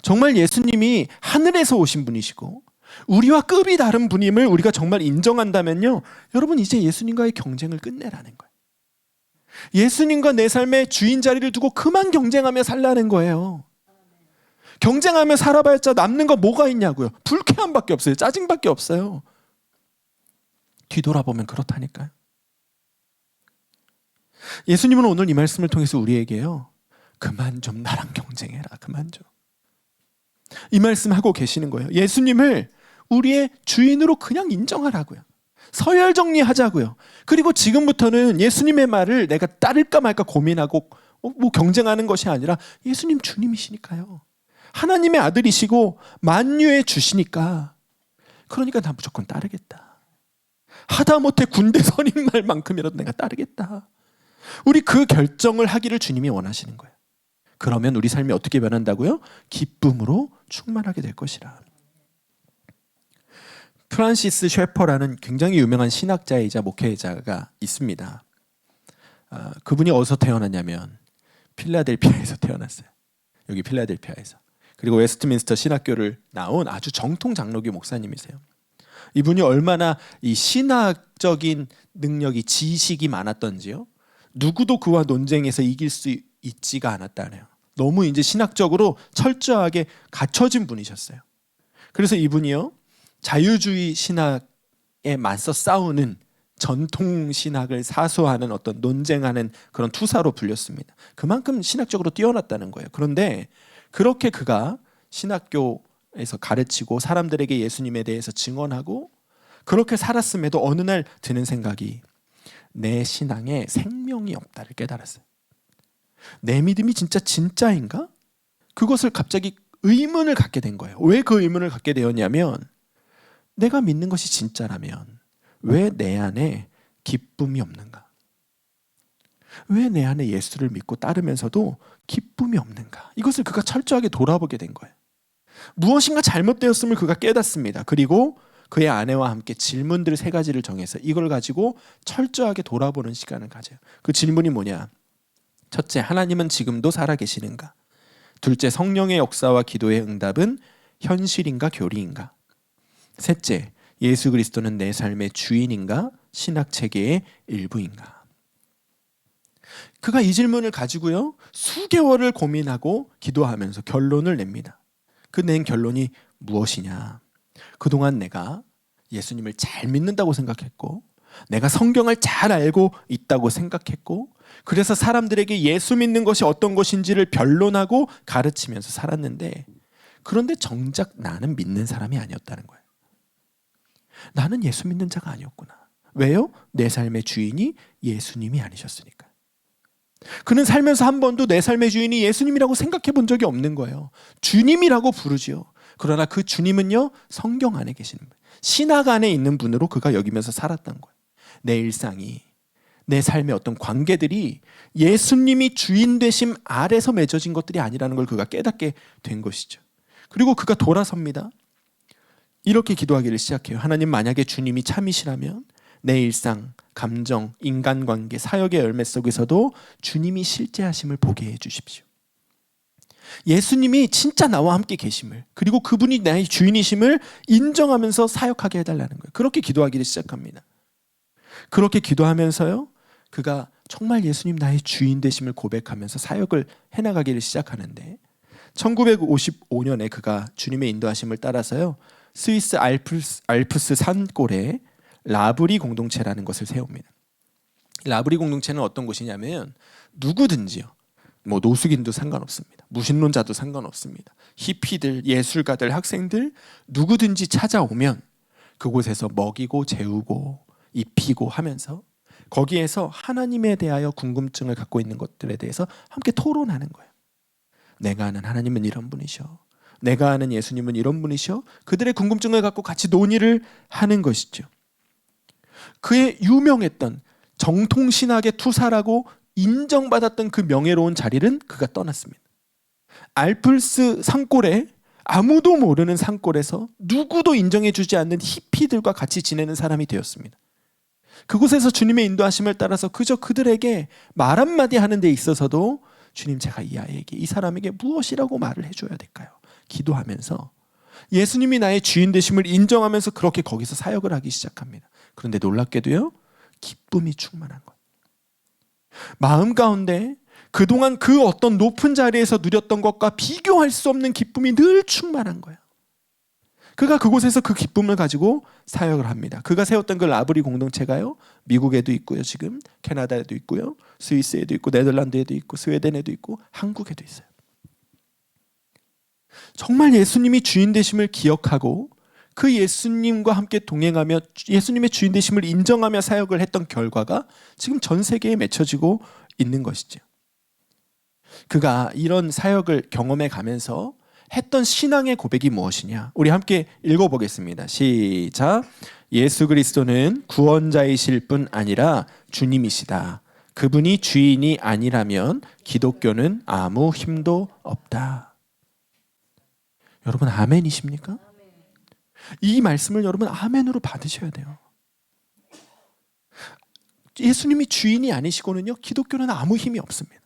정말 예수님이 하늘에서 오신 분이시고 우리와 급이 다른 분임을 우리가 정말 인정한다면요, 여러분 이제 예수님과의 경쟁을 끝내라는 거예요. 예수님과 내 삶의 주인 자리를 두고 그만 경쟁하며 살라는 거예요. 경쟁하며 살아봤자 남는 거 뭐가 있냐고요. 불쾌함밖에 없어요. 짜증밖에 없어요. 뒤돌아보면 그렇다니까요. 예수님은 오늘 이 말씀을 통해서 우리에게요, 그만 좀 나랑 경쟁해라. 그만 좀. 이 말씀하고 계시는 거예요. 예수님을 우리의 주인으로 그냥 인정하라고요. 서열 정리하자고요. 그리고 지금부터는 예수님의 말을 내가 따를까 말까 고민하고 뭐 경쟁하는 것이 아니라 예수님 주님이시니까요. 하나님의 아들이시고 만유의 주시니까, 그러니까 나 무조건 따르겠다. 하다못해 군대 선임말만큼이라도 내가 따르겠다. 우리 그 결정을 하기를 주님이 원하시는 거예요. 그러면 우리 삶이 어떻게 변한다고요? 기쁨으로 충만하게 될 것이라. 프란시스 셰퍼라는 굉장히 유명한 신학자이자 목회자가 있습니다. 그분이 어디서 태어났냐면 필라델피아에서 태어났어요. 여기 필라델피아에서. 그리고 웨스트민스터 신학교를 나온 아주 정통 장로교 목사님이세요. 이분이 얼마나 이 신학적인 능력이 지식이 많았던지요. 누구도 그와 논쟁에서 이길 수 있지가 않았다네요. 너무 이제 신학적으로 철저하게 갖춰진 분이셨어요. 그래서 이분이요, 자유주의 신학에 맞서 싸우는 전통 신학을 사수하는 어떤 논쟁하는 그런 투사로 불렸습니다. 그만큼 신학적으로 뛰어났다는 거예요. 그런데 그렇게 그가 신학교에서 가르치고 사람들에게 예수님에 대해서 증언하고 그렇게 살았음에도 어느 날 드는 생각이, 내 신앙에 생명이 없다를 깨달았어요. 내 믿음이 진짜인가? 그것을 갑자기 의문을 갖게 된 거예요. 왜 그 의문을 갖게 되었냐면, 내가 믿는 것이 진짜라면 왜 내 안에 기쁨이 없는가? 왜 내 안에 예수를 믿고 따르면서도 기쁨이 없는가? 이것을 그가 철저하게 돌아보게 된 거예요. 무엇인가 잘못되었음을 그가 깨닫습니다. 그리고 그의 아내와 함께 질문들 3가지를 정해서 이걸 가지고 철저하게 돌아보는 시간을 가져요. 그 질문이 뭐냐? 첫째, 하나님은 지금도 살아계시는가? 둘째, 성령의 역사와 기도의 응답은 현실인가 교리인가? 셋째, 예수 그리스도는 내 삶의 주인인가? 신학 체계의 일부인가? 그가 이 질문을 가지고요, 수개월을 고민하고 기도하면서 결론을 냅니다. 그 낸 결론이 무엇이냐? 그동안 내가 예수님을 잘 믿는다고 생각했고, 내가 성경을 잘 알고 있다고 생각했고, 그래서 사람들에게 예수 믿는 것이 어떤 것인지를 변론하고 가르치면서 살았는데, 그런데 정작 나는 믿는 사람이 아니었다는 거예요. 나는 예수 믿는 자가 아니었구나. 왜요? 내 삶의 주인이 예수님이 아니셨으니까. 그는 살면서 한 번도 내 삶의 주인이 예수님이라고 생각해 본 적이 없는 거예요. 주님이라고 부르지요. 그러나 그 주님은요, 성경 안에 계시는 분, 신학 안에 있는 분으로 그가 여기면서 살았던 거예요. 내 일상이, 내 삶의 어떤 관계들이 예수님이 주인 되심 아래서 맺어진 것들이 아니라는 걸 그가 깨닫게 된 것이죠. 그리고 그가 돌아섭니다. 이렇게 기도하기를 시작해요. 하나님, 만약에 주님이 참이시라면 내 일상, 감정, 인간관계, 사역의 열매 속에서도 주님이 실제하심을 보게 해주십시오. 예수님이 진짜 나와 함께 계심을, 그리고 그분이 나의 주인이심을 인정하면서 사역하게 해달라는 거예요. 그렇게 기도하기를 시작합니다. 그렇게 기도하면서요, 그가 정말 예수님 나의 주인 되심을 고백하면서 사역을 해나가기를 시작하는데, 1955년에 그가 주님의 인도하심을 따라서요, 스위스 알프스 산골에 라브리 공동체라는 것을 세웁니다. 라브리 공동체는 어떤 곳이냐면, 누구든지요, 뭐 노숙인도 상관없습니다. 무신론자도 상관없습니다. 히피들, 예술가들, 학생들 누구든지 찾아오면 그곳에서 먹이고 재우고 입히고 하면서 거기에서 하나님에 대하여 궁금증을 갖고 있는 것들에 대해서 함께 토론하는 거예요. 내가 아는 하나님은 이런 분이셔. 내가 아는 예수님은 이런 분이셔. 그들의 궁금증을 갖고 같이 논의를 하는 것이죠. 그의 유명했던 정통신학의 투사라고 인정받았던 그 명예로운 자리는 그가 떠났습니다. 알프스 산골에, 아무도 모르는 산골에서 누구도 인정해주지 않는 히피들과 같이 지내는 사람이 되었습니다. 그곳에서 주님의 인도하심을 따라서 그저 그들에게 말 한마디 하는 데 있어서도, 주님, 제가 이 아이에게, 이 사람에게 무엇이라고 말을 해줘야 될까요? 기도하면서 예수님이 나의 주인 되심을 인정하면서 그렇게 거기서 사역을 하기 시작합니다. 그런데 놀랍게도요, 기쁨이 충만한 거예요. 마음 가운데 그동안 그 어떤 높은 자리에서 누렸던 것과 비교할 수 없는 기쁨이 늘 충만한 거예요. 그가 그곳에서 그 기쁨을 가지고 사역을 합니다. 그가 세웠던 그 라브리 공동체가요, 미국에도 있고요, 지금 캐나다에도 있고요, 스위스에도 있고, 네덜란드에도 있고, 스웨덴에도 있고, 한국에도 있어요. 정말 예수님이 주인 되심을 기억하고 그 예수님과 함께 동행하며 예수님의 주인 되심을 인정하며 사역을 했던 결과가 지금 전 세계에 맺혀지고 있는 것이죠. 그가 이런 사역을 경험해 가면서 했던 신앙의 고백이 무엇이냐? 우리 함께 읽어보겠습니다. 시작. 예수 그리스도는 구원자이실 뿐 아니라 주님이시다. 그분이 주인이 아니라면 기독교는 아무 힘도 없다. 여러분, 아멘이십니까? 이 말씀을 여러분 아멘으로 받으셔야 돼요. 예수님이 주인이 아니시고는요, 기독교는 아무 힘이 없습니다.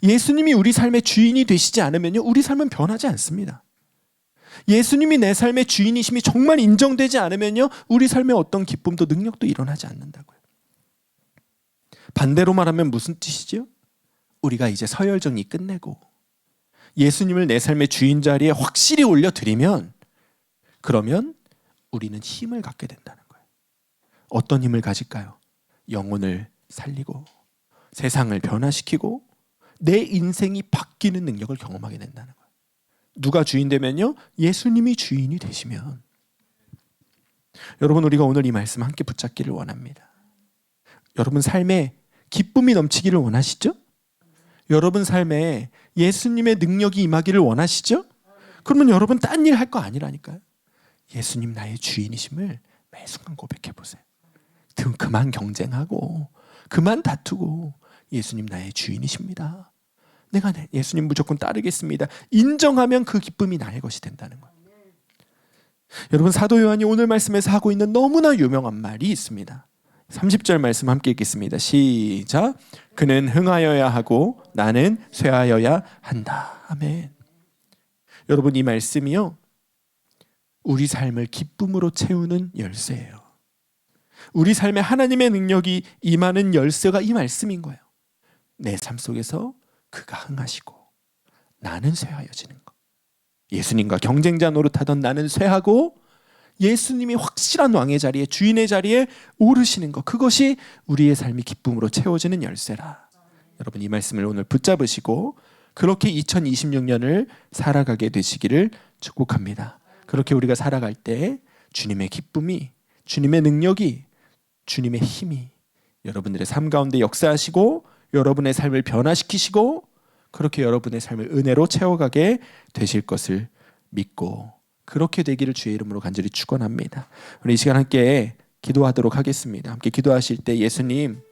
예수님이 우리 삶의 주인이 되시지 않으면요, 우리 삶은 변하지 않습니다. 예수님이 내 삶의 주인이심이 정말 인정되지 않으면요, 우리 삶의 어떤 기쁨도 능력도 일어나지 않는다고요. 반대로 말하면 무슨 뜻이죠? 우리가 이제 서열정리 끝내고 예수님을 내 삶의 주인 자리에 확실히 올려드리면, 그러면 우리는 힘을 갖게 된다는 거예요. 어떤 힘을 가질까요? 영혼을 살리고 세상을 변화시키고 내 인생이 바뀌는 능력을 경험하게 된다는 거예요. 누가 주인 되면요? 예수님이 주인이 되시면. 여러분, 우리가 오늘 이 말씀 함께 붙잡기를 원합니다. 여러분 삶에 기쁨이 넘치기를 원하시죠? 여러분 삶에 예수님의 능력이 임하기를 원하시죠? 그러면 여러분 딴 일 할 거 아니라니까요. 예수님 나의 주인이심을 매 순간 고백해 보세요. 그만 경쟁하고 그만 다투고 예수님 나의 주인이십니다. 내가 예수님 무조건 따르겠습니다. 인정하면 그 기쁨이 나의 것이 된다는 거예요. 여러분, 사도 요한이 오늘 말씀에서 하고 있는 너무나 유명한 말이 있습니다. 30절 말씀 함께 읽겠습니다. 시작. 그는 흥하여야 하고 나는 쇠하여야 한다. 아멘. 여러분, 이 말씀이요, 우리 삶을 기쁨으로 채우는 열쇠예요. 우리 삶에 하나님의 능력이 임하는 열쇠가 이 말씀인 거예요. 내 삶 속에서 그가 흥하시고 나는 쇠하여지는 것. 예수님과 경쟁자 노릇하던 나는 쇠하고 예수님이 확실한 왕의 자리에, 주인의 자리에 오르시는 것, 그것이 우리의 삶이 기쁨으로 채워지는 열쇠라. 여러분, 이 말씀을 오늘 붙잡으시고 그렇게 2026년을 살아가게 되시기를 축복합니다. 그렇게 우리가 살아갈 때 주님의 기쁨이, 주님의 능력이, 주님의 힘이 여러분들의 삶 가운데 역사하시고 여러분의 삶을 변화시키시고 그렇게 여러분의 삶을 은혜로 채워가게 되실 것을 믿고 그렇게 되기를 주의 이름으로 간절히 축원합니다. 우리 이 시간 함께 기도하도록 하겠습니다. 함께 기도하실 때 예수님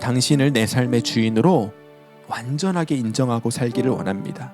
당신을 내 삶의 주인으로 완전하게 인정하고 살기를 원합니다.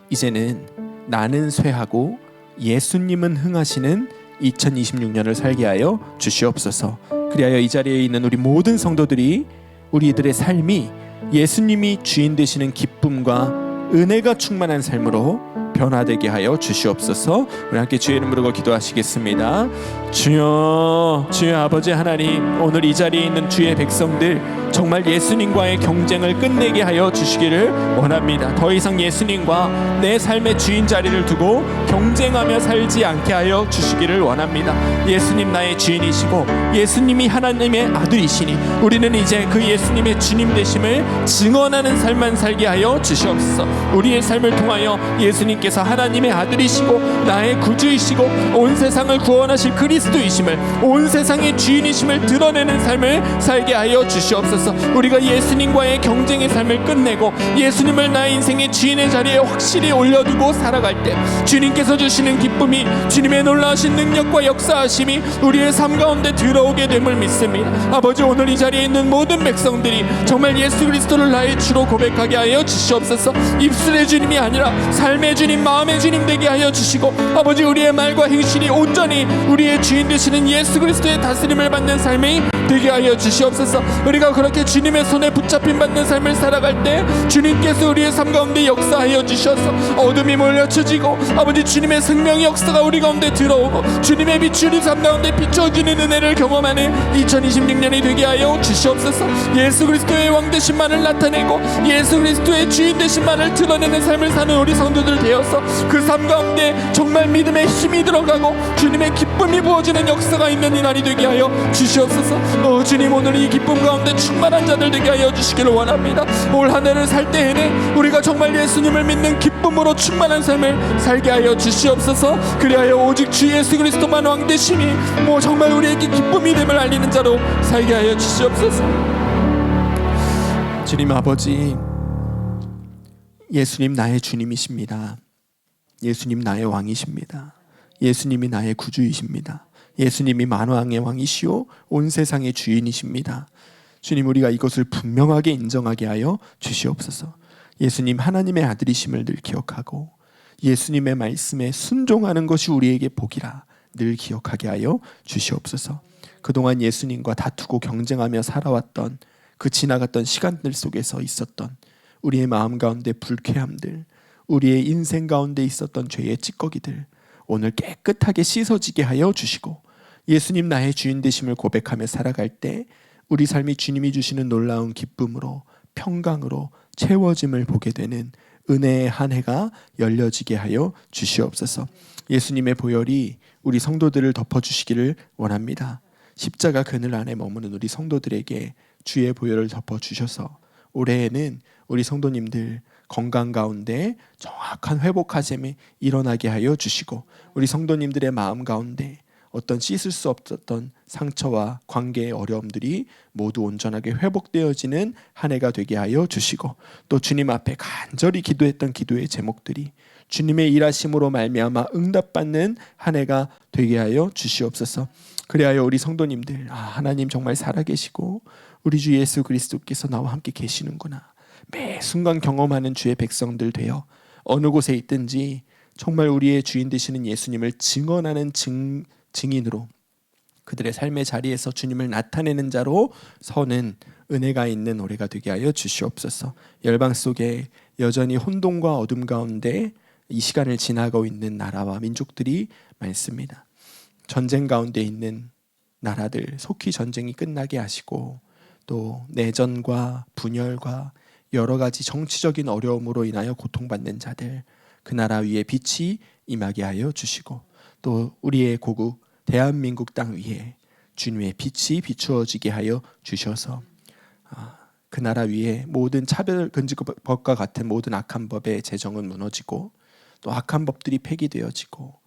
이제는 나는 쇠하고 예수님은 흥하시는 2026년을 살게 하여 주시옵소서. 그리하여 이 자리에 있는 우리 모든 성도들이 우리들의 삶이 예수님이 주인 되시는 기쁨과 은혜가 충만한 삶으로 변화되게 하여 주시옵소서. 우리 함께 주의 이름 부르고 기도하시겠습니다. 주여, 주여 아버지 하나님, 오늘 이 자리에 있는 주의 백성들 정말 예수님과의 경쟁을 끝내게 하여 주시기를 원합니다. 더 이상 예수님과 내 삶의 주인 자리를 두고 경쟁하며 살지 않게 하여 주시기를 원합니다. 예수님 나의 주인이시고 예수님이 하나님의 아들이시니 우리는 이제 그 예수님의 주님 되심을 증언하는 삶만 살게 하여 주시옵소서. 우리의 삶을 통하여 예수님께서 하나님의 아들이시고 나의 구주이시고 온 세상을 구원하실 그리스도이심을, 온 세상의 주인이심을 드러내는 삶을 살게 하여 주시옵소서. 우리가 예수님과의 경쟁의 삶을 끝내고 예수님을 나의 인생의 주인의 자리에 확실히 올려두고 살아갈 때 주님께서 주시는 기쁨이, 주님의 놀라우신 능력과 역사하심이 우리의 삶 가운데 들어오게 됨을 믿습니다. 아버지, 오늘 이 자리에 있는 모든 백성들이 정말 예수 그리스도를 나의 주로 고백하게 하여 주시옵소서. 입술의 주님이 아니라 삶의 주님, 마음의 주님 되게 하여 주시고 아버지, 우리의 말과 행실이 온전히 우리의 주인 되시는 예수 그리스도의 다스림을 받는 삶이 되게 하여 주시옵소서. 우리가 그렇게 주님의 손에 붙잡힌 받는 삶을 살아갈 때 주님께서 우리의 삶 가운데 역사하여 주셔서 어둠이 몰려쳐지고 아버지 주님의 생명의 역사가 우리 가운데 들어오고 주님의 빛이 우리 삶 가운데 비춰지는 은혜를 경험하는 2026년이 되게 하여 주시옵소서. 예수 그리스도의 왕 되심만을 나타내고 예수 그리스도의 주인 되심만을 드러내는 삶을 사는 우리 성도들 되어서 그 삶 가운데 정말 믿음의 힘이 들어가고 주님의 기쁨이 부어지는 역사가 있는 이 날이 되게 하여 주시옵소서. 주님, 오늘 이 기쁨 가운데 충만한 자들 되게 하여 주시기를 원합니다. 올 한 해를 살 때에는 우리가 정말 예수님을 믿는 기쁨으로 충만한 삶을 살게 하여 주시옵소서. 그리하여 오직 주 예수 그리스도만 왕 되심이 정말 우리에게 기쁨이 됨을 알리는 자로 살게 하여 주시옵소서. 주님 아버지, 예수님 나의 주님이십니다. 예수님 나의 왕이십니다. 예수님이 나의 구주이십니다. 예수님이 만왕의 왕이시오 온 세상의 주인이십니다. 주님, 우리가 이것을 분명하게 인정하게 하여 주시옵소서. 예수님 하나님의 아들이심을 늘 기억하고 예수님의 말씀에 순종하는 것이 우리에게 복이라 늘 기억하게 하여 주시옵소서. 그동안 예수님과 다투고 경쟁하며 살아왔던 그 지나갔던 시간들 속에서 있었던 우리의 마음 가운데 불쾌함들, 우리의 인생 가운데 있었던 죄의 찌꺼기들 오늘 깨끗하게 씻어지게 하여 주시고, 예수님 나의 주인 되심을 고백하며 살아갈 때 우리 삶이 주님이 주시는 놀라운 기쁨으로 평강으로 채워짐을 보게 되는 은혜의 한 해가 열려지게 하여 주시옵소서. 예수님의 보혈이 우리 성도들을 덮어주시기를 원합니다. 십자가 그늘 안에 머무는 우리 성도들에게 주의 보혈을 덮어주셔서 올해에는 우리 성도님들 건강 가운데 정확한 회복하심이 일어나게 하여 주시고, 우리 성도님들의 마음 가운데 어떤 씻을 수 없었던 상처와 관계의 어려움들이 모두 온전하게 회복되어지는 한 해가 되게 하여 주시고, 또 주님 앞에 간절히 기도했던 기도의 제목들이 주님의 일하심으로 말미암아 응답받는 한 해가 되게 하여 주시옵소서. 그리하여 우리 성도님들, 하나님 정말 살아계시고 우리 주 예수 그리스도께서 나와 함께 계시는구나, 매 순간 경험하는 주의 백성들 되어 어느 곳에 있든지 정말 우리의 주인 되시는 예수님을 증언하는 증인으로 그들의 삶의 자리에서 주님을 나타내는 자로 서는 은혜가 있는 올해가 되게 하여 주시옵소서. 열방 속에 여전히 혼돈과 어둠 가운데 이 시간을 지나고 있는 나라와 민족들이 많습니다. 전쟁 가운데 있는 나라들 속히 전쟁이 끝나게 하시고, 또 내전과 분열과 여러 가지 정치적인 어려움으로 인하여 고통받는 자들, 그 나라 위에 빛이 임하게 하여 주시고, 또 우리의 고국 대한민국 땅 위에 주님의 빛이 비추어지게 하여 주셔서 그 나라 위에 모든 차별금지법과 같은 모든 악한 법의 제정은 무너지고, 또 악한 법들이 폐기되어지고,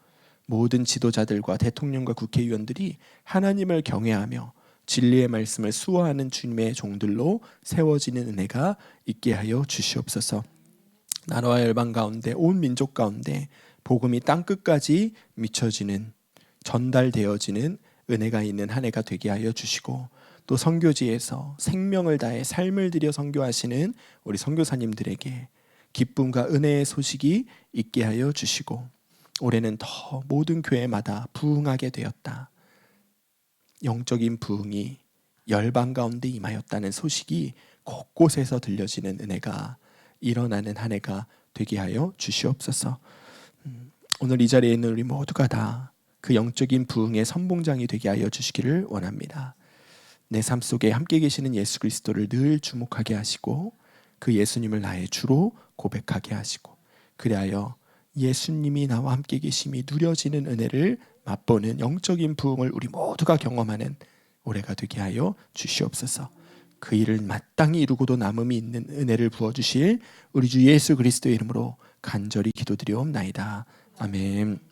모든 지도자들과 대통령과 국회의원들이 하나님을 경외하며 진리의 말씀을 수호하는 주님의 종들로 세워지는 은혜가 있게 하여 주시옵소서. 나라와 열방 가운데 온 민족 가운데 복음이 땅끝까지 미쳐지는, 전달되어지는 은혜가 있는 한 해가 되게 하여 주시고, 또 선교지에서 생명을 다해 삶을 들여 선교하시는 우리 선교사님들에게 기쁨과 은혜의 소식이 있게 하여 주시고, 올해는 더 모든 교회마다 부흥하게 되었다, 영적인 부흥이 열방 가운데 임하였다는 소식이 곳곳에서 들려지는 은혜가 일어나는 한 해가 되게 하여 주시옵소서. 오늘 이 자리에 있는 우리 모두가 다 그 영적인 부흥의 선봉장이 되게 하여 주시기를 원합니다. 내 삶 속에 함께 계시는 예수 그리스도를 늘 주목하게 하시고, 그 예수님을 나의 주로 고백하게 하시고, 그리하여 예수님이 나와 함께 계심이 누려지는 은혜를 맛보는 영적인 부흥을 우리 모두가 경험하는 올해가 되게 하여 주시옵소서. 그 일을 마땅히 이루고도 남음이 있는 은혜를 부어주실 우리 주 예수 그리스도의 이름으로 간절히 기도드리옵나이다. 아멘.